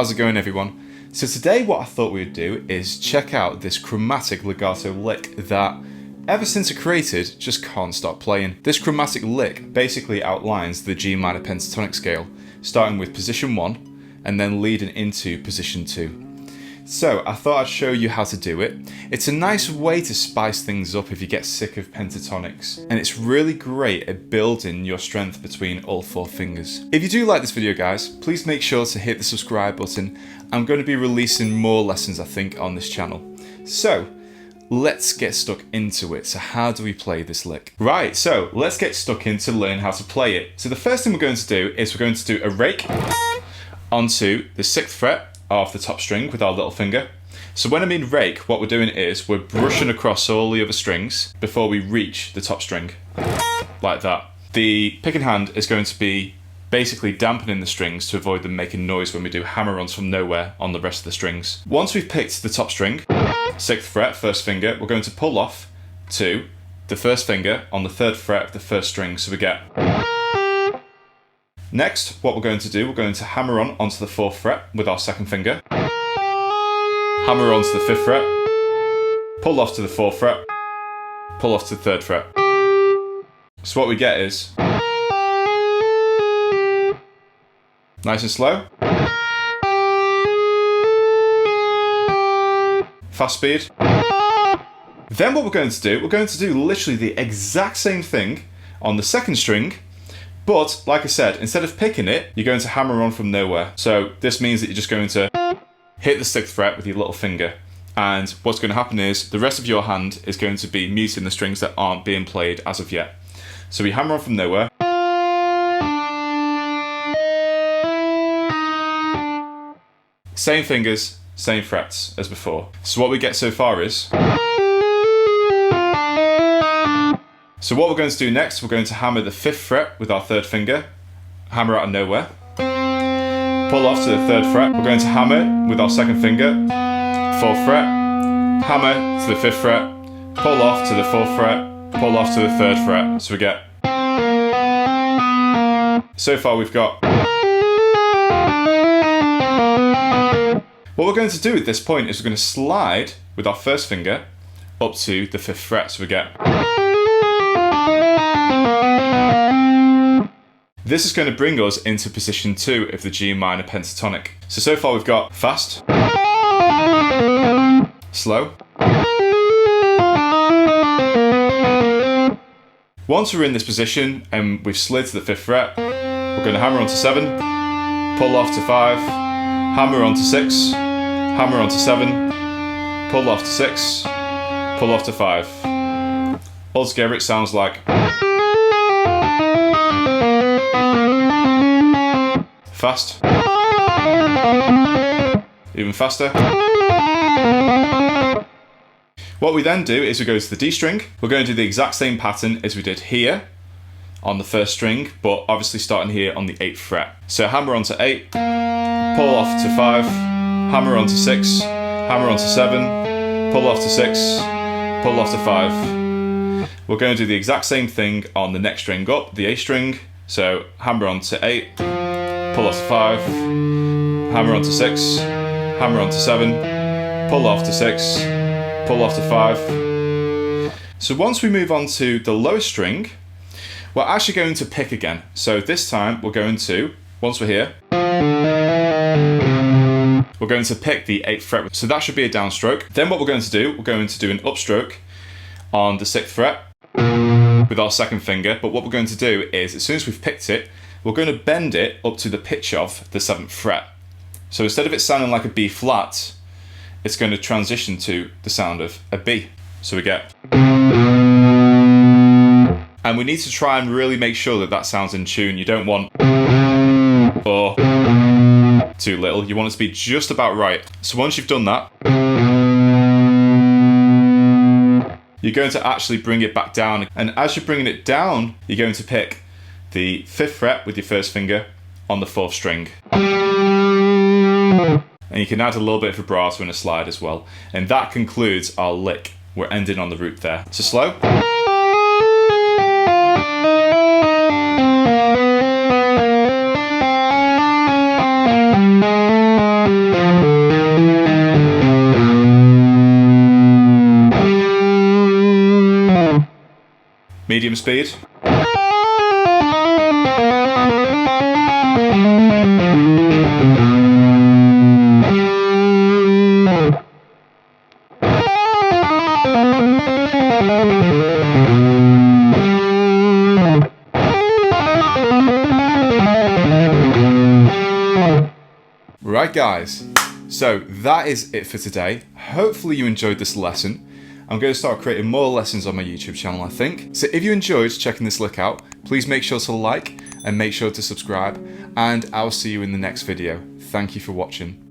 How's it going, everyone? So today what I thought we would do is check out this chromatic legato lick that, ever since I created, just can't stop playing. This chromatic lick basically outlines the G minor pentatonic scale, starting with position 1 and then leading into position 2. So I thought I'd show you how to do it. It's a nice way to spice things up if you get sick of pentatonics, and it's really great at building your strength between all 4 fingers. If you do like this video, guys, please make sure to hit the subscribe button. I'm going to be releasing more lessons, I think, on this channel. So let's get stuck into it. So how do we play this lick? Right, so let's get stuck into learning how to play it. So the first thing we're going to do is we're going to do a rake onto the 6th fret of the top string with our little finger. So when I mean rake, what we're doing is we're brushing across all the other strings before we reach the top string, like that. The picking hand is going to be basically dampening the strings to avoid them making noise when we do hammer-ons from nowhere on the rest of the strings. Once we've picked the top string, 6th fret, 1st finger, we're going to pull off to the 1st finger on the 3rd fret of the 1st string, so we get. Next, what we're going to do, we're going to hammer on onto the 4th fret with our 2nd finger, hammer on to the 5th fret, pull off to the 4th fret, pull off to the 3rd fret. So what we get is nice and slow, fast speed. Then what we're going to do literally the exact same thing on the 2nd string. But, like I said, instead of picking it, you're going to hammer on from nowhere. So this means that you're just going to hit the 6th fret with your little finger. And what's going to happen is the rest of your hand is going to be muting the strings that aren't being played as of yet. So we hammer on from nowhere. Same fingers, same frets as before. So what we get so far is. So what we're going to do next, we're going to hammer the 5th fret with our 3rd finger, hammer out of nowhere, pull off to the 3rd fret, we're going to hammer with our 2nd finger, 4th fret, hammer to the 5th fret, pull off to the 4th fret, pull off to the 3rd fret, so we get. So far we've got. What we're going to do at this point is we're going to slide with our 1st finger up to the 5th fret, so we get. This is going to bring us into position 2 of the G minor pentatonic. So far we've got fast, slow. Once we're in this position and we've slid to the 5th fret, we're going to hammer onto 7, pull off to 5, hammer onto 6, hammer onto 7, pull off to 6, pull off to 5. Altogether it sounds like. Fast, even faster. What we then do is we go to the D string. We're going to do the exact same pattern as we did here on the 1st string, but obviously starting here on the 8th fret. So hammer onto 8, pull off to 5, hammer onto 6, hammer onto 7, pull off to 6, pull off to 5. We're going to do the exact same thing on the next string up, the A string. So hammer onto 8, pull off to 5, hammer onto 6, hammer onto 7, pull off to 6, pull off to 5. So once we move on to the lowest string, we're actually going to pick again. So this time we're going to, once we're here, we're going to pick the 8th fret. So that should be a downstroke. Then what we're going to do, we're going to do an upstroke on the 6th fret with our 2nd finger. But what we're going to do is, as soon as we've picked it, we're going to bend it up to the pitch of the 7th fret. So instead of it sounding like a B flat, it's going to transition to the sound of a B. So we get. And we need to try and really make sure that that sounds in tune. You don't want or too little. You want it to be just about right. So once you've done that, you're going to actually bring it back down. And as you're bringing it down, you're going to pick the 5th fret with your 1st finger on the 4th string. And you can add a little bit of vibrato and a slide as well. And that concludes our lick. We're ending on the root there. So slow. Medium speed. Right guys, so that is it for today. Hopefully you enjoyed this lesson. I'm going to start creating more lessons on my YouTube channel, I think. So if you enjoyed checking this lick out, please make sure to like and make sure to subscribe, and I'll see you in the next video. Thank you for watching.